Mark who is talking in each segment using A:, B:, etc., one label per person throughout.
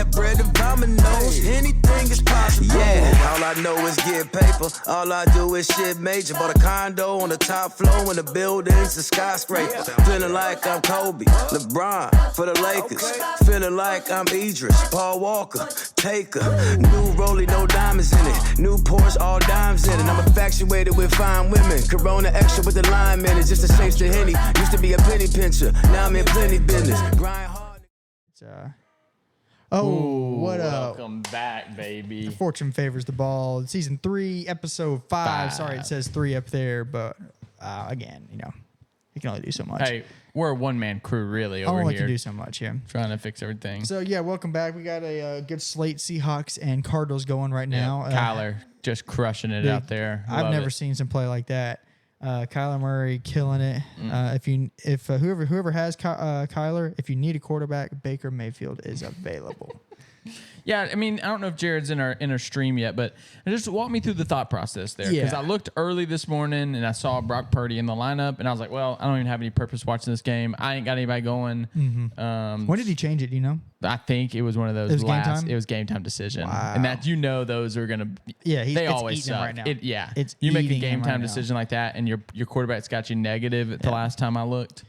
A: that bread of dominoes. Anything is possible. Yeah, all I know is get paper. All I do is shit major. Bought a condo on the top floor when the building's a skyscraper. Feeling like I'm Kobe, LeBron for the Lakers. Feeling like I'm Idris, Paul Walker, Taker. New Rollie, no diamonds in it. New Porsche, all dimes in it. I'm infatuated with fine women. Corona extra with the lime in it. Just to chase the Henny. Used to be a penny pincher. Now I'm in plenty business. Grind hard.
B: What up?
C: Welcome back, baby.
B: Fortune favors the ball. Season 3, episode 5. Sorry, it says 3 up there, but again, you can only do so much.
C: Hey, we're a one-man crew, really, over
B: only
C: here.
B: can do so much, yeah.
C: Trying to fix everything.
B: So, yeah, welcome back. We got a good slate, Seahawks and Cardinals going right now.
C: Kyler just crushing it out there.
B: I've never seen some play like that. Kyler Murray killing it. If whoever has Kyler, if you need a quarterback, Baker Mayfield is available.
C: Yeah, I mean, I don't know if Jared's in our stream yet, but just walk me through the thought process there. Because I looked early this morning and I saw Brock Purdy in the lineup, and I was like, well, I don't even have any purpose watching this game. I ain't got anybody going.
B: Mm-hmm. When did he change it? Do you know?
C: I think it was one of those it was game time decision.
B: Wow.
C: And that those are going to they always suck.
B: Right now.
C: You make a game time decision like that and your quarterback's got you negative at the last time I looked.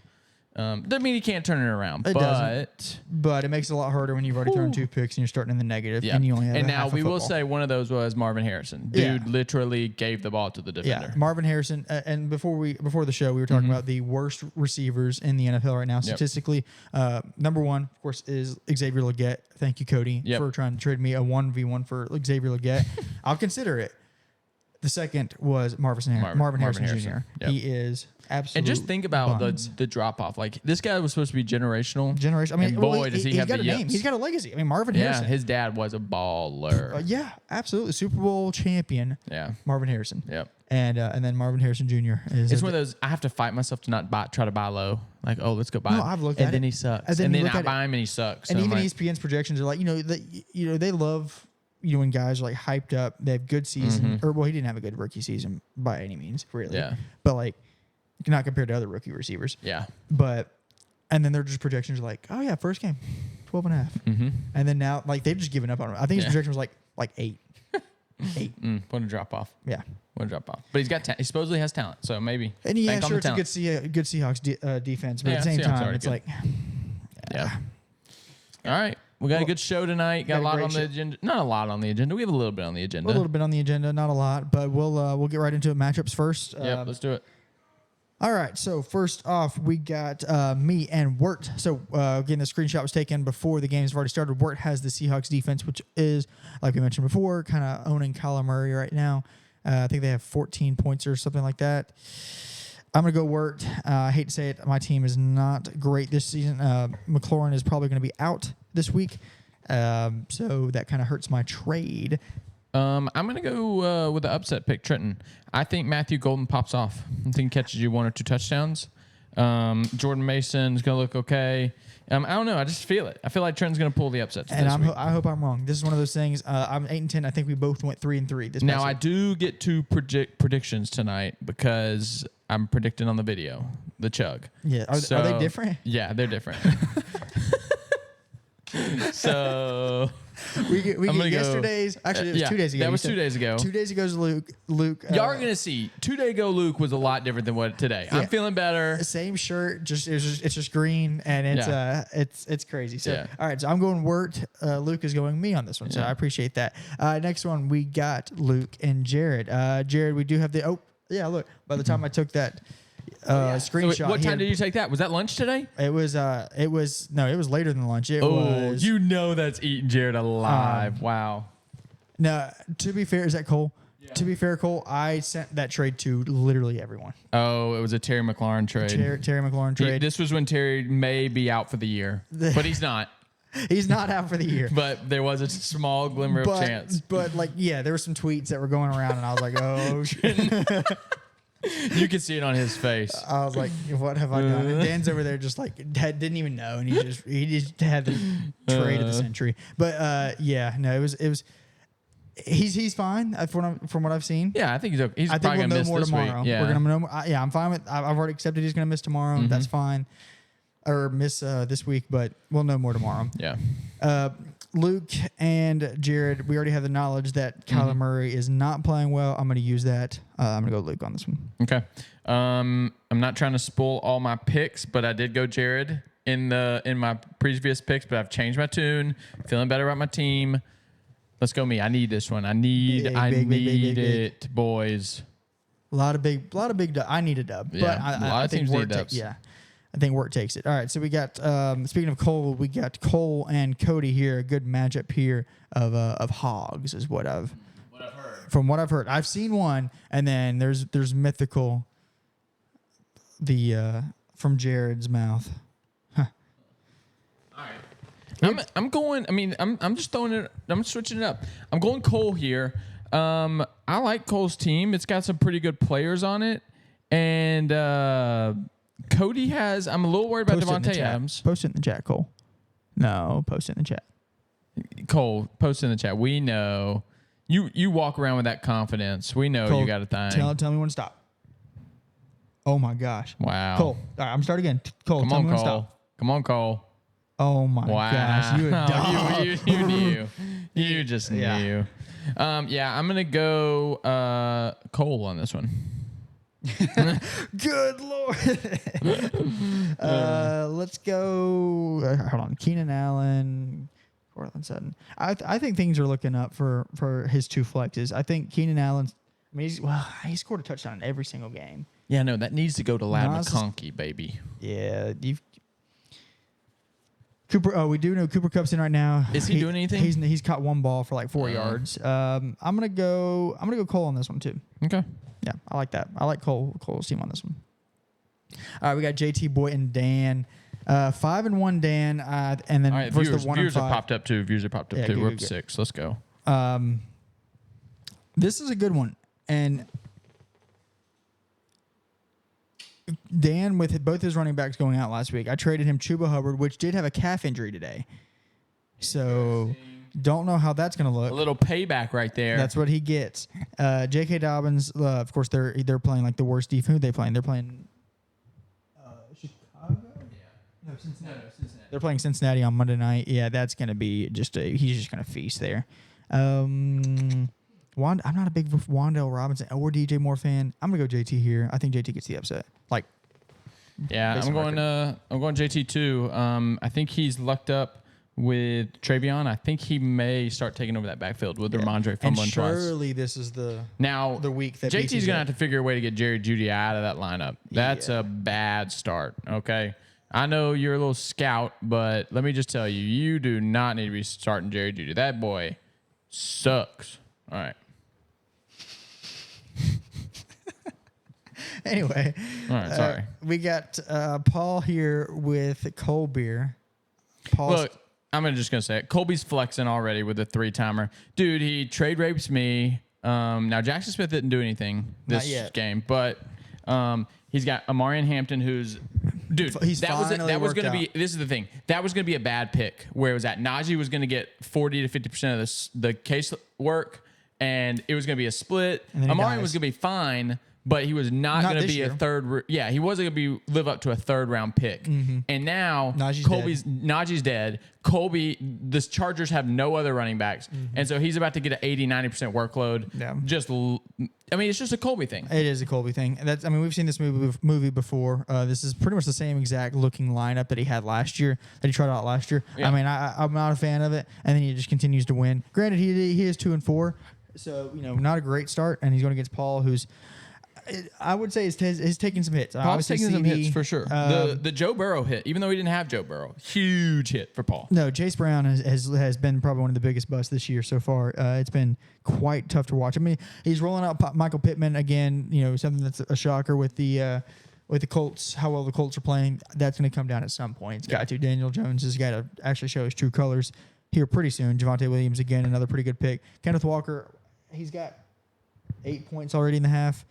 C: Doesn't mean he can't turn it around,
B: but it makes it a lot harder when you've already thrown 2 picks and you're starting in the negative,
C: yeah.
B: and you only have.
C: And now
B: half
C: we will
B: football.
C: say one of those was Marvin Harrison. Dude literally gave the ball to the defender.
B: Yeah, Marvin Harrison. And before the show, we were talking about the worst receivers in the NFL right now statistically. Number 1, of course, is Xavier Legette. Thank you, Cody, for trying to trade me a 1v1 for Xavier Legette. I'll consider it. The second was Marvin Harrison Jr. Yep. He is absolutely.
C: And just think about the drop off. Like, this guy was supposed to be generational.
B: I mean,
C: boy, does he have
B: got
C: the
B: a name. He's got a legacy. I mean, Marvin Harrison.
C: Yeah, his dad was a baller.
B: Yeah, absolutely. Super Bowl champion.
C: Yeah,
B: Marvin Harrison.
C: Yep.
B: And then Marvin Harrison Jr. is.
C: It's one of those. I have to fight myself to not try to buy low. Like, oh, let's go buy.
B: No, I've looked
C: at
B: it.
C: And then he sucks. And then I buy him and he sucks.
B: And even ESPN's projections are like, they love. When guys are like hyped up, they have good season. Or he didn't have a good rookie season by any means, really. Yeah. But like, not compared to other rookie receivers.
C: Yeah.
B: And then their just projections are like, oh yeah, first game, 12.5. And then now, like, they've just given up on him. I think his projection was like 8. 8.
C: What a drop off.
B: Yeah.
C: What a drop off. But he supposedly has talent, so maybe.
B: And yeah, sure, it's a good Seahawks defense, but at the same time, it's like,
C: yeah. All right. We got a good show tonight. Got a lot on the agenda. Not a lot on the agenda. We have a little bit on the agenda.
B: A little bit on the agenda, not a lot, but we'll get right into it. Matchups first.
C: Let's do it.
B: All right, so first off, we got me and Wirt. So again, the screenshot was taken before the games have already started. Wirt has the Seahawks defense, which is, like we mentioned before, kind of owning Kyler Murray right now. I think they have 14 points or something like that. I'm going to go Wirt. I hate to say it, my team is not great this season. McLaurin is probably going to be out this week, so that kind of hurts my trade.
C: I'm going to go with the upset pick, Trenton. I think Matthew Golden pops off. I think he catches you 1 or 2 touchdowns. Jordan Mason is going to look okay. I don't know. I just feel it. I feel like Trenton's going to pull the upset.
B: And I hope I'm wrong. This is one of those things. I'm 8-10. I think we both went 3-3.
C: Now, I do get to predictions tonight because I'm predicting on the video, the chug.
B: Yeah. Are they different?
C: Yeah, they're different. So
B: we get yesterday's. Actually, it was 2 days ago.
C: That was 2 days ago.
B: 2 days ago's Luke.
C: Y'all are gonna see 2 day ago. Luke was a lot different than what today. Yeah. I'm feeling better.
B: Same shirt, it's just green, and it's crazy. So all right, so I'm going Wirt. Luke is going me on this one, so I appreciate that. Next one we got Luke and Jerrod. Jerrod, we do have the look. By the time I took that. Screenshot.
C: So what time did you take that? Was that lunch today?
B: It was later than lunch.
C: That's eating Jerrod alive. Wow.
B: No, to be fair, is that Cole? Yeah. To be fair, Cole, I sent that trade to literally everyone.
C: Oh, it was a Terry McLaurin trade.
B: Terry McLaurin trade.
C: This was when Terry may be out for the year, but he's not.
B: He's not out for the year.
C: But there was a small glimmer of chance.
B: But there were some tweets that were going around, and I was like, oh shit.
C: You could see it on his face.
B: I was like, "What have I done?" And Dan's over there, just like didn't even know, and he just had the trade of the century. But it was. He's fine from what I've seen.
C: Yeah, I think he's okay. I think we'll know more tomorrow.
B: Yeah, we're gonna know. I'm fine with. I've already accepted he's gonna miss tomorrow. Mm-hmm. That's fine. or miss this week, but we'll know more tomorrow.
C: Yeah.
B: Luke and Jerrod, we already have the knowledge that Kyler Murray is not playing well. I'm going to use that. I'm going to go Luke on this one.
C: Okay. I'm not trying to spoil all my picks, but I did go Jerrod in my previous picks, but I've changed my tune. Feeling better about my team. Let's go me. I need this one. I need it, boys.
B: A lot of big. I need a dub.
C: Yeah,
B: but
C: a lot of teams need dubs.
B: I think Wirt takes it. All right, so we got. Speaking of Cole, we got Cole and Cody here. A good matchup here of hogs is what I've heard. From what I've heard, I've seen one, and then there's mythical. From Jerrod's mouth.
C: All right. I'm going. I mean, I'm just throwing it. I'm switching it up. I'm going Cole here. I like Cole's team. It's got some pretty good players on it, and Cody has. I'm a little worried about Devontae Adams.
B: Post it in the chat, Cole. No, post it in the chat.
C: Cole, post it in the chat. We know you walk around with that confidence. We know
B: Cole,
C: you got a thing.
B: Tell me when to stop. Oh my gosh!
C: Wow.
B: Cole, all right, I'm starting again. Cole,
C: Come
B: tell
C: on,
B: me when to
C: Cole.
B: stop.
C: Come on, Cole.
B: Oh my gosh! You a dog.
C: you knew. You just knew. Yeah, I'm gonna go Cole on this one.
B: Good Lord. Let's go. Hold on. Keenan Allen, Cortland Sutton. I think things are looking up for his two flexes. I think Keenan Allen's. I mean, he scored a touchdown in every single game.
C: Yeah, no, that needs to go to Lad McConkey, baby.
B: Yeah, Cooper. Oh, we do know Cooper Kupp's in right now.
C: Is he doing anything?
B: He's caught one ball for like 4 yards. I'm gonna go Cole on this one too.
C: Okay.
B: Yeah, I like that. I like Cole's team on this one. All right, we got JT Boy and Dan. 5-1 Dan, and then
C: all right,
B: versus the 1-5.
C: Viewers have popped up too.
B: Yeah,
C: We're up to 6. Let's go.
B: This is a good one, and Dan with both his running backs going out last week. I traded him Chuba Hubbard, which did have a calf injury today, so don't know how that's going to look.
C: A little payback right there.
B: That's what he gets. J.K. Dobbins, of course, they're playing like the worst defense. Who are they playing? They're playing Chicago? Yeah. No, Cincinnati. They're playing Cincinnati on Monday night. Yeah, that's going to be he's just going to feast there. I'm not a big Wan'Dale Robinson or DJ Moore fan. I'm going to go JT here. I think JT gets the upset.
C: Yeah, I'm going JT too. I think he's lucked up with Travion. I think he may start taking over that backfield with Ramondre fumbling twice.
B: Surely this is the week that
C: JT's going to have to figure a way to get Jerry Jeudy out of that lineup. That's a bad start, okay? I know you're a little scout, but let me just tell you, you do not need to be starting Jerry Jeudy. That boy sucks. All right.
B: Anyway.
C: All right, sorry.
B: We got Paul here with Cole Beer.
C: Look, I'm just going to say it. Colby's flexing already with the 3-timer. Dude, he trade rapes me. Now, Jackson Smith didn't do anything this game, but he's got Amarian Hampton, who's... Dude, that was going to be... This is the thing. That was going to be a bad pick where it was at. Najee was going to get 40 to 50% of the case work, and it was going to be a split. Amarian was going to be fine, but he was not going to be a third. He wasn't going to live up to a third-round pick. Mm-hmm. And now Najee's dead. Colby, the Chargers have no other running backs, and so he's about to get an 80-90% workload. Yeah. It's just a Colby thing.
B: It is a Colby thing. We've seen this movie before. This is pretty much the same exact looking lineup that he had last year, that he tried out last year. Yeah. I'm not a fan of it, and then he just continues to win. Granted, he is 2-4, so not a great start, and he's going against Paul, who's. I would say he's taking some hits.
C: Paul's taking some hits for sure. The Joe Burrow hit, even though he didn't have Joe Burrow, huge hit for Paul.
B: No, Chase Brown has been probably one of the biggest busts this year so far. It's been quite tough to watch. He's rolling out Michael Pittman again. Something that's a shocker with the Colts. How well the Colts are playing, that's going to come down at some point. It's got to. Daniel Jones has got to actually show his true colors here pretty soon. Javonte Williams again, another pretty good pick. Kenneth Walker, he's got 8 points already in the half.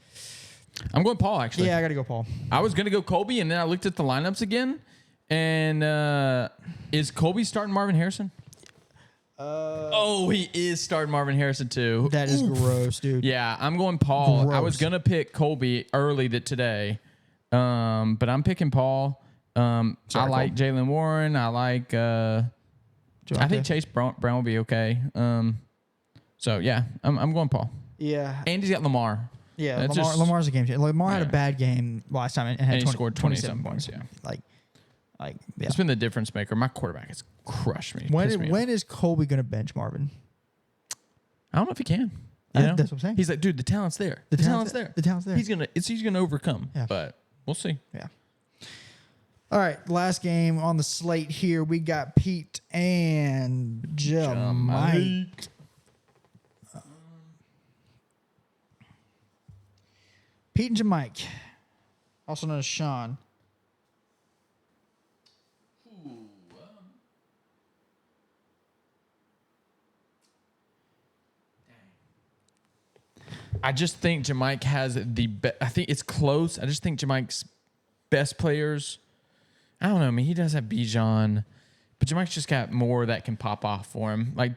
C: I'm going Paul, actually.
B: Yeah, I got to go Paul.
C: I was going to go Colby, and then I looked at the lineups again, and is Colby starting Marvin Harrison? He is starting Marvin Harrison, too.
B: That is gross, dude.
C: Yeah, I'm going Paul.
B: Gross.
C: I was going to pick Colby early today, but I'm picking Paul. I like Jalen Warren. I like. I think Chase Brown will be okay. So yeah, I'm going Paul.
B: Yeah.
C: And he's got Lamar.
B: Yeah, Lamar's a game changer. Lamar had a bad game last time and
C: he scored 27 points. Yeah,
B: yeah.
C: It's been the difference maker. My quarterback has crushed me.
B: When is Colby going to bench Marvin?
C: I don't know if he can. You know?
B: That's what I'm saying.
C: He's like, dude, the talent's there. The talent's there.
B: The talent's there.
C: He's gonna overcome.
B: Yeah.
C: But we'll see.
B: Yeah. All right, last game on the slate here. We got Pete and Jamike. Pete and Jamike, also known as Sean.
C: I just think Jamike has the best. I think it's close. I just think Jamike's best players. I don't know. I mean, he does have Bijan, but Jamike's just got more that can pop off for him. Like,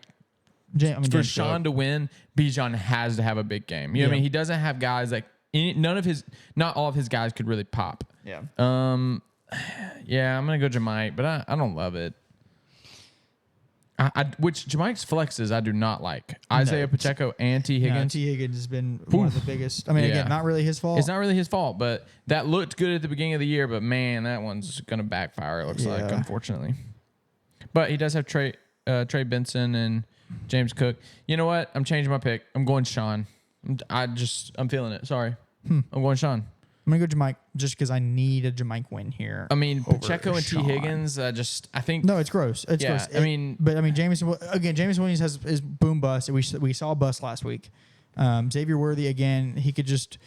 C: for Sean to win, Bijan has to have a big game. You know what I mean? He doesn't have guys like not all of his guys could really pop.
B: Yeah.
C: Yeah, I'm gonna go Jamike, but I don't love it. Which Jamike's flexes I do not like. Isaiah Pacheco and T. Higgins.
B: T. Higgins has been one of the biggest. I mean, again, not really his fault.
C: It's not really his fault, but that looked good at the beginning of the year. But man, that one's gonna backfire. It looks like, unfortunately. But he does have Trey Benson and James Cook. You know what? I'm changing my pick. I'm going Sean. I'm feeling it. Sorry, I'm going Sean.
B: I'm going to go Jamike just because I need a Jamike win here.
C: I mean, Pacheco and T. Higgins, I think...
B: No, it's gross. It's gross. Jameson Williams is boom bust. We saw a bust last week. Xavier Worthy, again, he could just...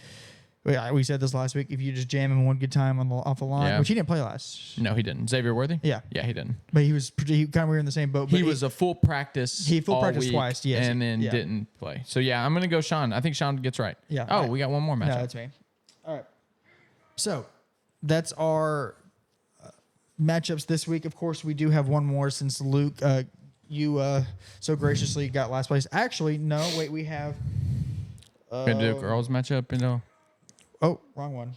B: We said this last week. If you just jam him one good time off the line, which he didn't play last.
C: No, he didn't. Xavier Worthy?
B: Yeah.
C: Yeah, he didn't.
B: But he kind of were in the same boat. But
C: he was a full practice.
B: He full practice twice, yes.
C: And then didn't play. So, yeah, I'm going to go Sean. I think Sean gets right.
B: Yeah.
C: Oh, we got one more matchup.
B: No, that's me. All right. So, that's our matchups this week. Of course, we do have one more since Luke, you so graciously got last place. Actually, no, wait, we have...
C: Gonna do a girls matchup, you know?
B: Oh, wrong one.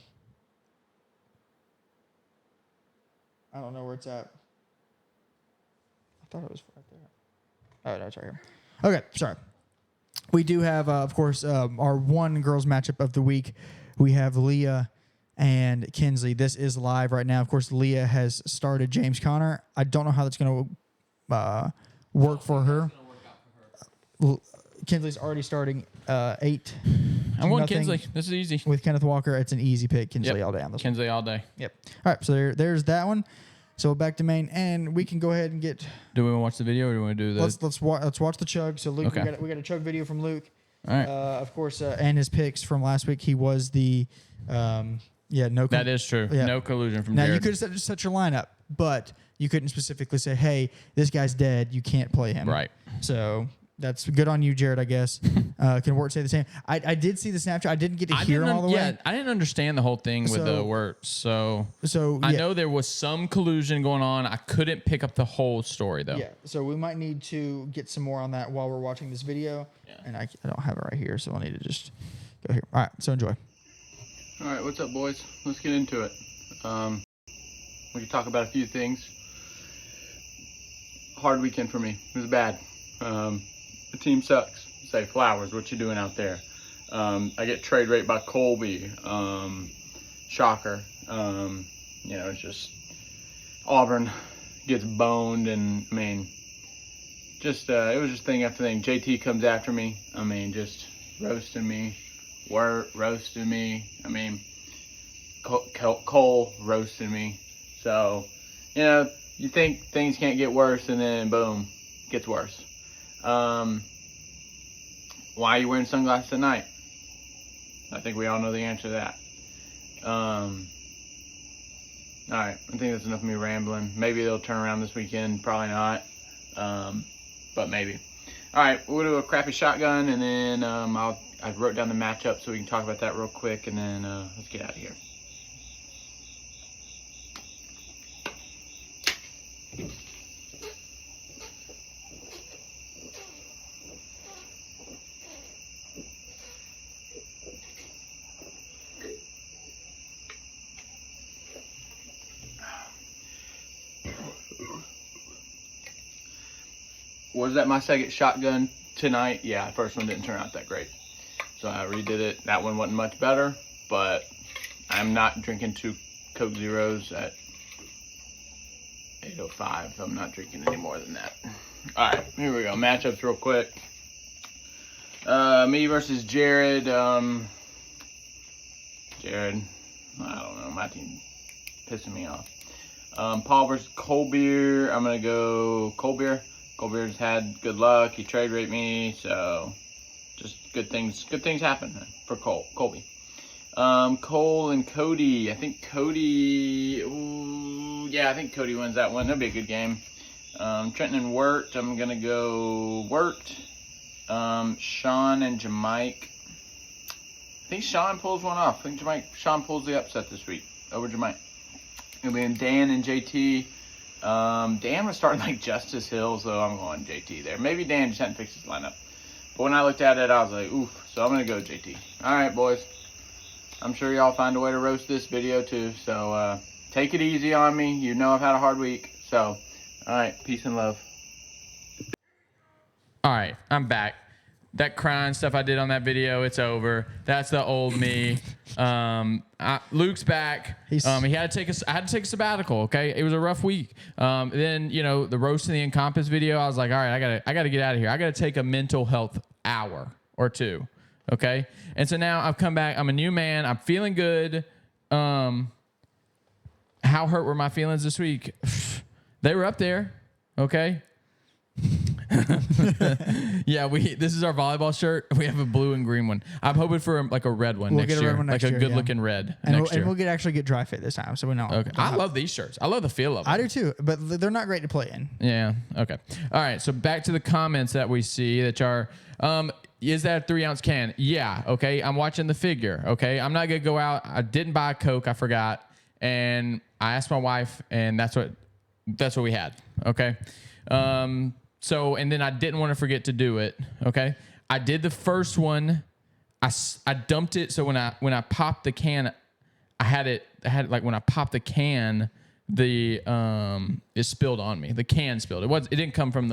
B: I don't know where it's at. I thought it was right there. Oh, no, it's right here. Okay, sorry. We do have, of course, our one girls matchup of the week. We have Leah and Kinsley. This is live right now. Of course, Leah has started James Conner. I don't know how that's going to work for her. Kinsley's already starting 8.
C: I'm going Kinsley. This is easy.
B: With Kenneth Walker, it's an easy pick. Kinsley all day on this
C: Kinsley
B: one.
C: all day.
B: Yep. All right, so there's that one. So back to main, and we can go ahead and get...
C: Do we want to watch the video or do we want to do the...
B: Let's watch the chug. So Luke,
C: okay.
B: we got a chug video from Luke.
C: All right.
B: Of course, and his picks from last week. He was the...
C: that is true. Yeah. No collusion from
B: Now,
C: Jerrod.
B: you could have set your lineup, but you couldn't specifically say, hey, this guy's dead. You can't play him.
C: Right.
B: So that's good on you, Jerrod, I guess. Can Wirt say the same? I did see the Snapchat. I didn't get to hear him all the way. Yeah,
C: I didn't understand the whole thing with the Wirt. So I know there was some collusion going on. I couldn't pick up the whole story, though.
B: Yeah, so we might need to get some more on that while we're watching this video. Yeah. And I don't have it right here, so I'll need to just go here. All right, so enjoy.
D: All right, what's up, boys? Let's get into it. We can talk about a few things. Hard weekend for me. It was bad. The team sucks. Say, Flowers, what you doing out there? I get trade rate by Colby. Shocker. It's just Auburn gets boned, and I mean, just it was just thing after thing. JT comes after me. I mean, just roasting me. Wirt roasted me. I mean, Cole roasted me. So, you think things can't get worse, and then boom, gets worse. Why are you wearing sunglasses at night? I think we all know the answer to that. All right, I think that's enough of me rambling. Maybe they'll turn around this weekend. Probably not, but maybe. All right, we'll do a crappy shotgun, and then I wrote down the matchup so we can talk about that real quick, and then let's get out of here. Was that my second shotgun tonight? Yeah, the first one didn't turn out that great. So I redid it. That one wasn't much better, but I'm not drinking 2 Coke Zeros at 8:05. I'm not drinking any more than that. All right, here we go. Matchups real quick. Me versus Jerrod. Jerrod, I don't know. My team pissing me off. Paul versus Colbeer. I'm going to go Colbeer. Colbeer's had good luck. He trade rate me, so just good things happen for Colby. Cole and Cody. I think Cody. I think Cody wins that one. That'll be a good game. Trenton and Wirt. I'm gonna go Wirt. Sean and Jamike. I think Sean pulls one off. I think Sean pulls the upset this week over Jamike. It'll be in Dan and JT. Dan was starting like Justice Hill, so I'm going JT there. Maybe Dan just hadn't fixed his lineup. But when I looked at it, I was like, oof. So I'm going to go JT. All right, boys. I'm sure y'all find a way to roast this video too. So take it easy on me. You know I've had a hard week. So, all right. Peace and love.
C: All right, I'm back. That crying stuff I did on that video, it's over. That's the old me. Luke's back. He had to take I had to take a sabbatical. Okay, it was a rough week. Then the roast in the Encompass video. I was like, all right, I gotta get out of here. I gotta take a mental health hour or two. Okay, and so now I've come back. I'm a new man. I'm feeling good. How hurt were my feelings this week? They were up there. Okay. Yeah, this is our volleyball shirt. We have a blue and green one. I'm hoping for like a red one next year, like a good looking red next year.
B: And we'll actually get dry fit this time, so we know.
C: Okay, I love these shirts. I love the feel of them.
B: I do too, but they're not great to play in.
C: Yeah. Okay. All right. So back to the comments that we see that are. Is that a 3-ounce can? Yeah. Okay. I'm watching the figure. Okay. I'm not gonna go out. I didn't buy a Coke. I forgot, and I asked my wife, and that's what we had. Okay. So, and then I didn't want to forget to do it. Okay. I did the first one. I dumped it. So when I popped the can, I had like when I popped the can, it spilled on me. The can spilled. It didn't come from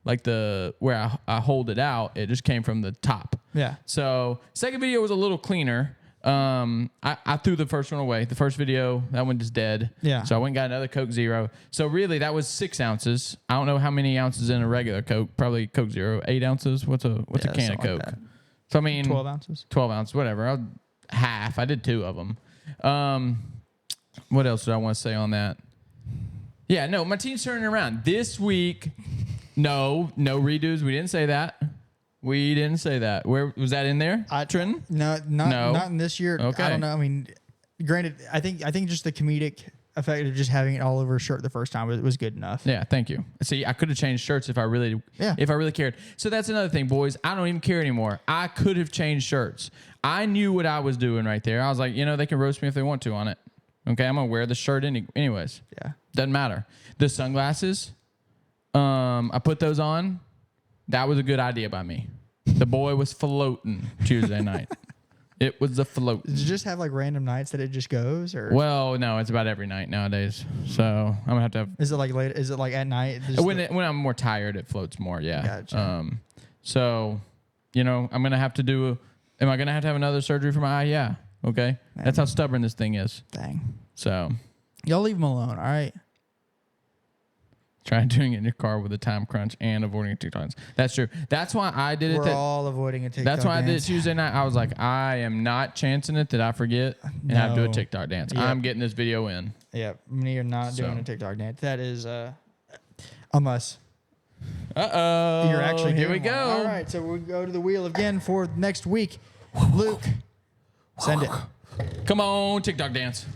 C: where I hold it out. It just came from the top. Yeah. So second video was a little cleaner. I threw the first one away. The first video, that one is dead. Yeah. So I went and got another Coke Zero. So really, that was 6 ounces. I don't know how many ounces in a regular Coke. Probably Coke Zero, 8 ounces. What's a can of Coke? Like so I mean,
B: 12 ounces.
C: 12 ounces, whatever. Half. I did 2 of them. What else did I want to say on that? Yeah, no, my team's turning around this week. No redos. We didn't say that. We didn't say that. Where was that in there? Trenton?
B: No, not in this year.
C: Okay.
B: I don't know. I mean, granted, I think just the comedic effect of just having it all over a shirt the first time was good enough.
C: Yeah, thank you. See, I could have changed shirts if I really cared. So that's another thing, boys. I don't even care anymore. I could have changed shirts. I knew what I was doing right there. I was like, they can roast me if they want to on it. Okay, I'm gonna wear the shirt anyways. Yeah, doesn't matter. The sunglasses, I put those on. That was a good idea by me. The boy was floating Tuesday night. It was a float.
B: Does it just have like random nights that it just goes, or?
C: Well, no, it's about every night nowadays. So I'm gonna have to have.
B: Is it like late? Is it like at night?
C: When I'm more tired, it floats more. Yeah.
B: Gotcha.
C: So, I'm gonna have to do. Am I gonna have to have another surgery for my eye? Yeah. Okay. Man. That's how stubborn this thing is.
B: Dang.
C: So.
B: Y'all leave him alone. All right.
C: Try doing it in your car with a time crunch and avoiding a TikTok dance. That's true. That's why I did it.
B: We're all avoiding a TikTok dance.
C: That's why I did it Tuesday night. I was like, I am not chancing it that I forget and have to do a TikTok dance. Yep. I'm getting this video in.
B: Yeah, me are not doing a TikTok dance. That is a must.
C: Uh-oh.
B: You're actually
C: here we go.
B: All right, so we go to the wheel again for next week. Luke, send it.
C: Come on, TikTok dance.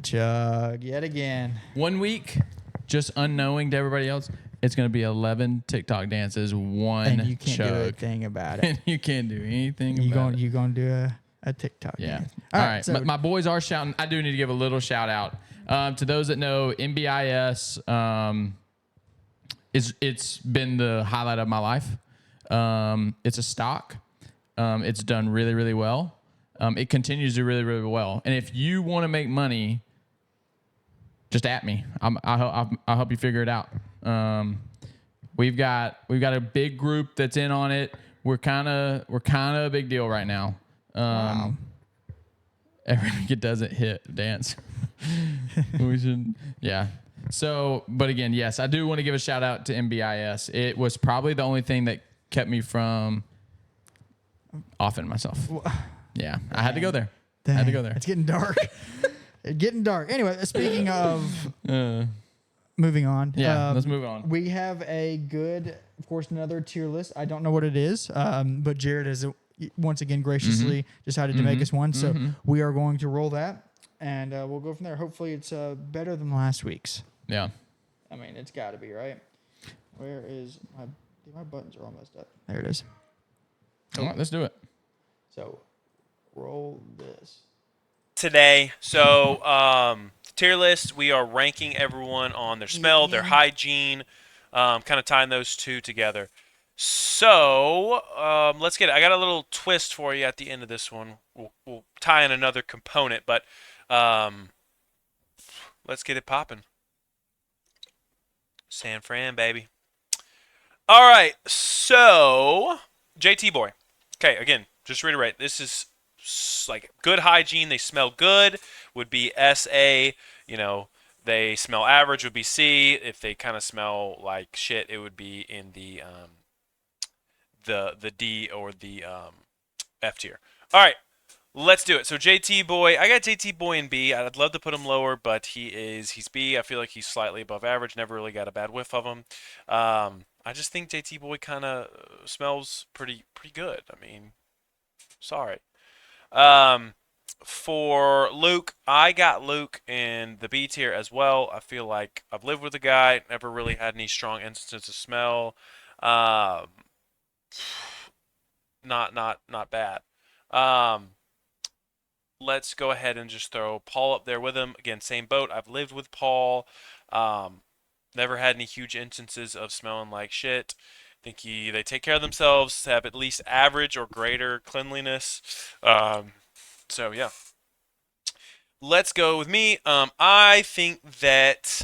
B: Chug yet again.
C: 1 week, just unknowing to everybody else, it's going to be 11 TikTok dances, one
B: and you can't
C: chug.
B: do anything about it.
C: And you can't do anything about it.
B: You're going to do a TikTok dance.
C: All right. So my boys are shouting. I do need to give a little shout out to those that know NBIS. It's been the highlight of my life. It's a stock. It's done really, really well. It continues to do really, really well. And if you want to make money, just at me. I'll help you figure it out. We've got a big group that's in on it. We're kind of a big deal right now.
B: Wow.
C: Every week it doesn't hit dance. We should, yeah. So, but again, yes, I do want to give a shout out to MBIS. It was probably the only thing that kept me from offing myself. Yeah, I had to go there. I had to go there.
B: It's getting dark. It's getting dark. Anyway, speaking of moving on.
C: Yeah, let's move on.
B: We have a good, of course, another tier list. I don't know what it is, but Jerrod has once again graciously decided to make us one. So we are going to roll that, and we'll go from there. Hopefully it's better than last week's.
C: Yeah.
B: I mean, it's got to be, right? Where is my buttons are all messed up. There it is.
C: All right, let's do it.
B: So roll this.
E: Today. So, tier list, we are ranking everyone on their smell, their hygiene, kind of tying those two together. So, let's get it. I got a little twist for you at the end of this one. We'll tie in another component, but let's get it popping. San Fran, baby. All right, so JT Boy. Okay, again, just reiterate, this is like good hygiene. They smell good would be SA. You know, they smell average would be C. If they kind of smell like shit, it would be in the D or the F tier. All right, let's do it. So JT Boy, I got JT Boy in B. I'd love to put him lower, but he's B. I feel like he's slightly above average. Never really got a bad whiff of him. I just think JT Boy kind of smells pretty good. I mean, sorry. For Luke, I got Luke in the B tier as well. I feel like I've lived with the guy, never really had any strong instances of smell. Not bad. Let's go ahead and just throw Paul up there with him. Again, same boat. I've lived with Paul. Never had any huge instances of smelling like shit. Think they take care of themselves, have at least average or greater cleanliness. So yeah, let's go with me. I think that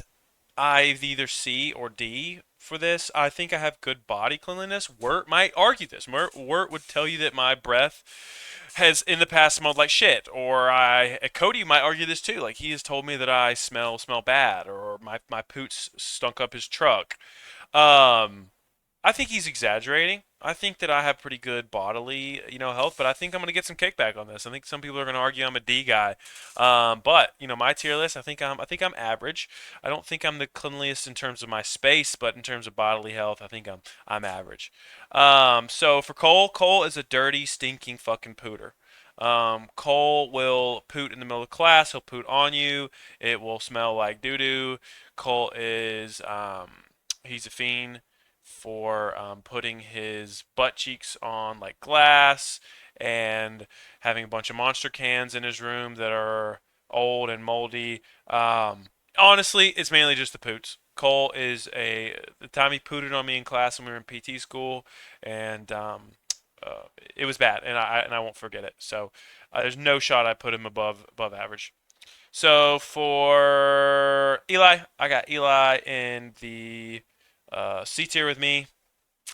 E: I've either C or D for this. I think I have good body cleanliness. Wirt might argue this. Wirt would tell you that my breath has in the past smelled like shit, or Cody might argue this too. Like he has told me that I smell bad, or my poots stunk up his truck. I think he's exaggerating. I think that I have pretty good bodily, health, but I think I'm going to get some kickback on this. I think some people are going to argue I'm a D guy. But, my tier list, I think I'm average. I don't think I'm the cleanliest in terms of my space, but in terms of bodily health, I think I'm average. So for Cole is a dirty, stinking fucking pooter. Cole will poot in the middle of class. He'll poot on you. It will smell like doo-doo. Cole is, he's a fiend for putting his butt cheeks on like glass and having a bunch of Monster cans in his room that are old and moldy. Honestly, it's mainly just the poots. Cole is the time he pooted on me in class when we were in PT school, and it was bad, and I won't forget it. So there's no shot I put him above average. So for Eli, I got Eli in the C tier with me.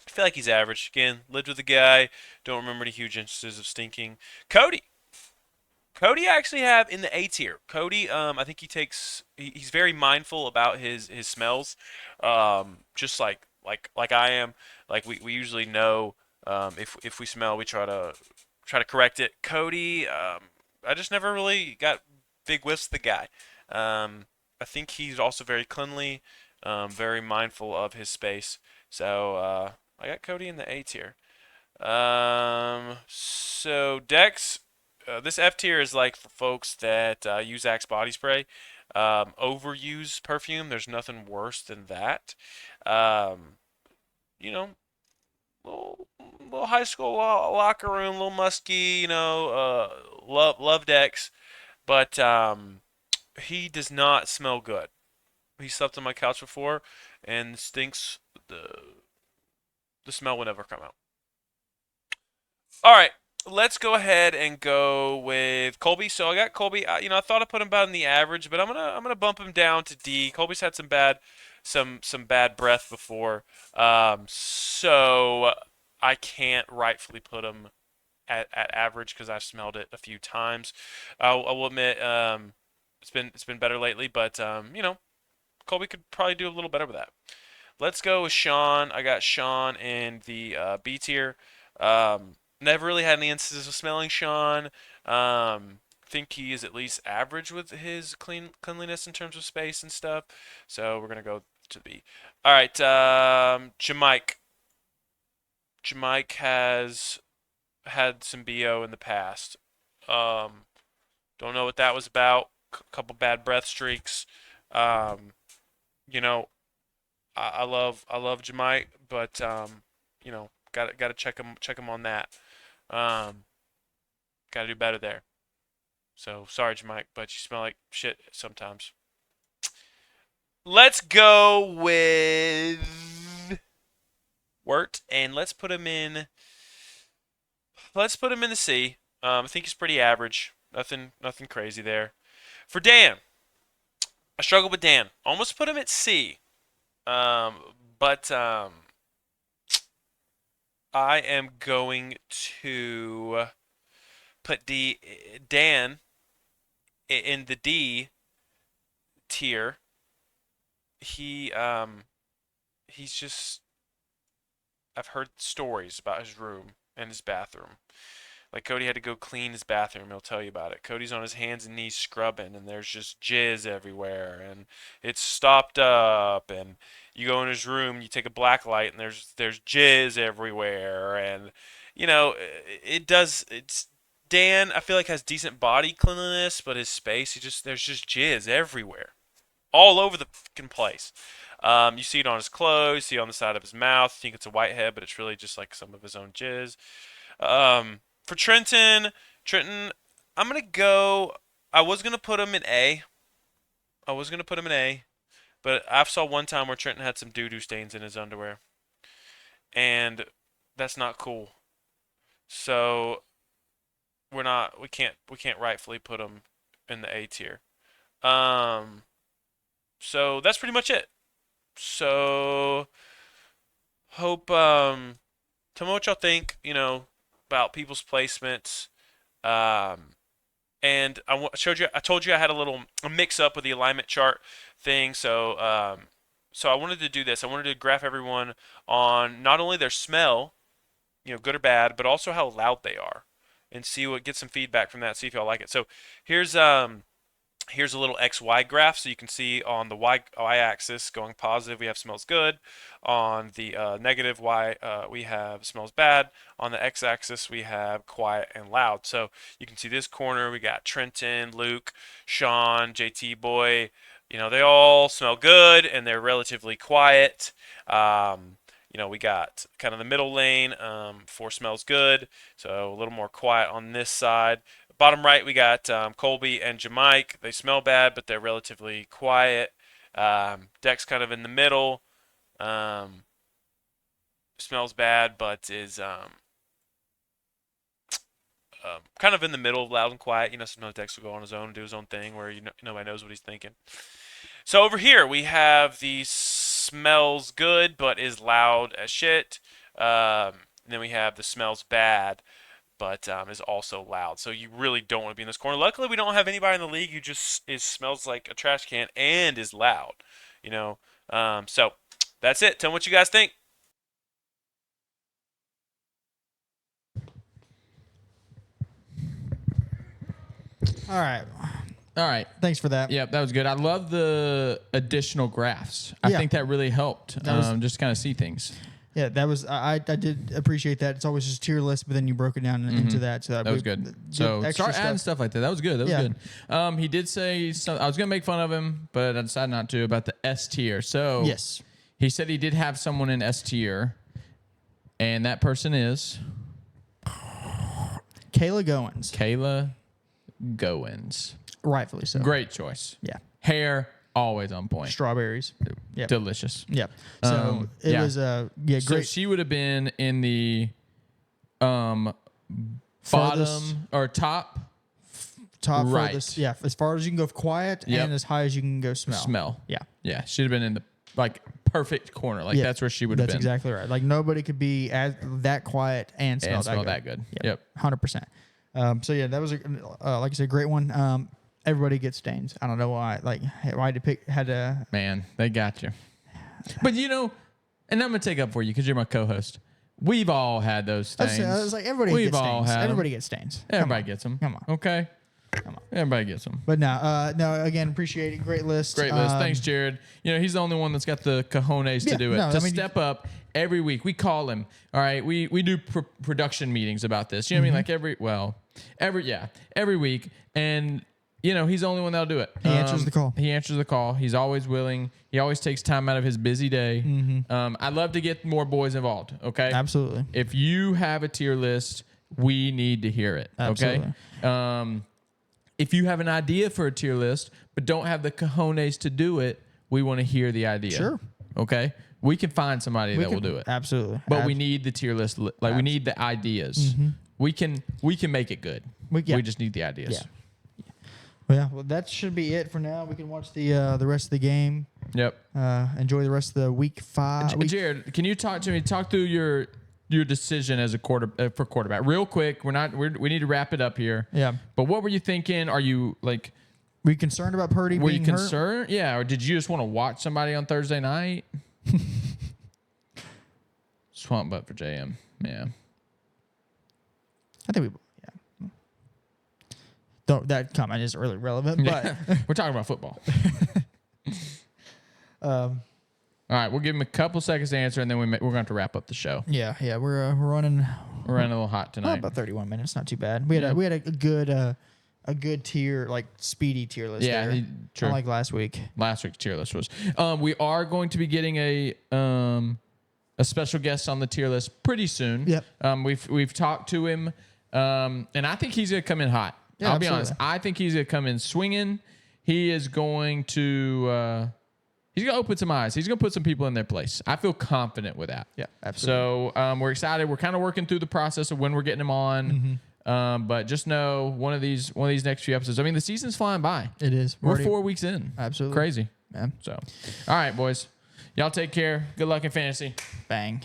E: I feel like he's average. Again, lived with the guy. Don't remember any huge instances of stinking. Cody I actually have in the A tier. Cody, I think he's very mindful about his smells. Just like I am. Like we usually know if we smell, we try to correct it. Cody, I just never really got big whiffs of the guy. I think he's also very cleanly. Very mindful of his space. So I got Cody in the A tier. So Dex, this F tier is like for folks that use Axe body spray. Overuse perfume. There's nothing worse than that. Little high school locker room, little musky. Love Dex, but he does not smell good. He slept on my couch before and stinks. The smell will never come out. All right, let's go ahead and go with Colby. So I got Colby. I thought I put him about in the average, but I'm gonna bump him down to D. Colby's had some bad some bad breath before, so I can't rightfully put him at average because I've smelled it a few times. I will admit, it's been better lately, but Colby could probably do a little better with that. Let's go with Sean. I got Sean in the B tier. Never really had any instances of smelling Sean. Think he is at least average with his cleanliness in terms of space and stuff. So we're gonna go to the B. All right, Jamike. Jamike has had some BO in the past. Don't know what that was about. Couple bad breath streaks. You know, I love Jamike, but got to check him on that. Got to do better there. So sorry, Jamike, but you smell like shit sometimes. Let's go with Wirt, and let's put him in. Let's put him in the C. I think he's pretty average. Nothing crazy there. For Dan, I struggled with Dan. Almost put him at C. But I am going to put Dan in the D tier. He's just, I've heard stories about his room and his bathroom. Like Cody had to go clean his bathroom. He'll tell you about it. Cody's on his hands and knees scrubbing, and there's just jizz everywhere, and it's stopped up. And you go in his room, you take a black light, and there's jizz everywhere. And it does. It's Dan. I feel like has decent body cleanliness, but his space, there's just jizz everywhere, all over the fucking place. You see it on his clothes, you see it on the side of his mouth. You think it's a whitehead, but it's really just like some of his own jizz. For Trenton, I'm gonna go. I was gonna put him in A. But I saw one time where Trenton had some doo-doo stains in his underwear, and that's not cool. So we can't rightfully put him in the A tier. So that's pretty much it. So hope tell me what y'all think. About people's placements. And I told you I had a mix up with the alignment chart thing. So I wanted to do this. I wanted to graph everyone on not only their smell, good or bad, but also how loud they are, and get some feedback from that. See if y'all like it. So here's a little XY graph, so you can see on the y-axis going positive, we have smells good. On the negative y, we have smells bad. On the x-axis, we have quiet and loud. So you can see this corner, we got Trenton, Luke, Sean, JT Boy. They all smell good, and they're relatively quiet. We got kind of the middle lane for smells good, so a little more quiet on this side. Bottom right, we got Colby and Jamike. They smell bad, but they're relatively quiet. Deck's kind of in the middle. Smells bad, but is kind of in the middle, loud and quiet. Sometimes Dex will go on his own and do his own thing where nobody knows what he's thinking. So over here, we have the smells good, but is loud as shit. And then we have the smells bad, but is also loud. So you really don't want to be in this corner. Luckily, we don't have anybody in the league who just smells like a trash can and is loud. So that's it. Tell me what you guys think.
B: All right. Thanks for that.
C: Yep, that was good. I love the additional graphs. I think that really helped just kind of see things.
B: Yeah, that was I did appreciate that. It's always just tier list, but then you broke it down into that. So
C: that was good. So start adding stuff like that. That was good. That was good. He did say I was gonna make fun of him, but I decided not to about the S tier. So
B: yes,
C: he said he did have someone in S tier, and that person is
B: Kayla Goins.
C: Kayla Goins.
B: Rightfully so.
C: Great choice.
B: Yeah.
C: Hair always on point.
B: Strawberries. Yep.
C: Delicious.
B: Yep. So it was great.
C: So she would have been in the bottom or top right.
B: Furthest, as far as you can go quiet and as high as you can go smell.
C: Smell.
B: Yeah.
C: Yeah. She'd have been in the like perfect corner. Like that's where she would have been.
B: That's exactly right. Like nobody could be that quiet and smell
C: that good. Yep.
B: 100%. So yeah, that was like I said, great one. Everybody gets stains. I don't know why. Like why had to.
C: Man, they got you. But and I'm gonna take up for you because you're my co-host. We've all had those stains.
B: I was like everybody gets stains. Everybody gets stains.
C: Everybody gets them.
B: Come on.
C: Okay.
B: Come on.
C: Everybody gets them.
B: But no, again, appreciate it. Great list.
C: Great list. Thanks, Jerrod. He's the only one that's got the cojones to do it. Step up every week. We call him. All right. We do production meetings about this. You know what I mean? Like every week. And, he's the only one that'll do it.
B: He answers the call.
C: He answers the call. He's always willing. He always takes time out of his busy day. I'd love to get more boys involved. Okay.
B: Absolutely.
C: If you have a tier list, we need to hear it.
B: Absolutely.
C: Okay. If you have an idea for a tier list, but don't have the cojones to do it, we want to hear the idea.
B: Sure.
C: Okay? We can find somebody that will do it.
B: Absolutely.
C: But we need the tier list. We need the ideas. We can make it good. We just need the ideas.
B: Yeah. Well, that should be it for now. We can watch the rest of the game.
C: Yep.
B: Enjoy the rest of the week 5.
C: Jerrod, can you talk to me? Talk through your decision as a for quarterback real quick. We need to wrap it up here.
B: Yeah.
C: But what were you thinking? Are you like,
B: were you concerned about Purdy
C: were
B: being
C: you concerned?
B: hurt?
C: Yeah. Or did you just want to watch somebody on Thursday night? Swamp butt for JM. Yeah.
B: I think that comment is really relevant, but
C: we're talking about football. All right, we'll give him a couple seconds to answer, and then we're going to have to wrap up the show.
B: Yeah, we're running.
C: We're running a little hot tonight.
B: About 31 minutes, not too bad. We had a good tier, like speedy tier list.
C: Yeah,
B: there.
C: True.
B: Unlike last week.
C: Last week's tier list was. We are going to be getting a special guest on the tier list pretty soon.
B: Yep.
C: We've talked to him, and I think he's going to come in hot.
B: Yeah,
C: I'll be honest. I think he's going to come in swinging. He is going to. He's going to open some eyes. He's going to put some people in their place. I feel confident with that.
B: Yeah, absolutely.
C: So we're excited. We're kind of working through the process of when we're getting him on. But just know one of these next few episodes. I mean, the season's flying by.
B: It is.
C: We're 4 weeks in.
B: Absolutely.
C: Crazy.
B: Man.
C: So, all right, boys. Y'all take care. Good luck in fantasy.
B: Bang.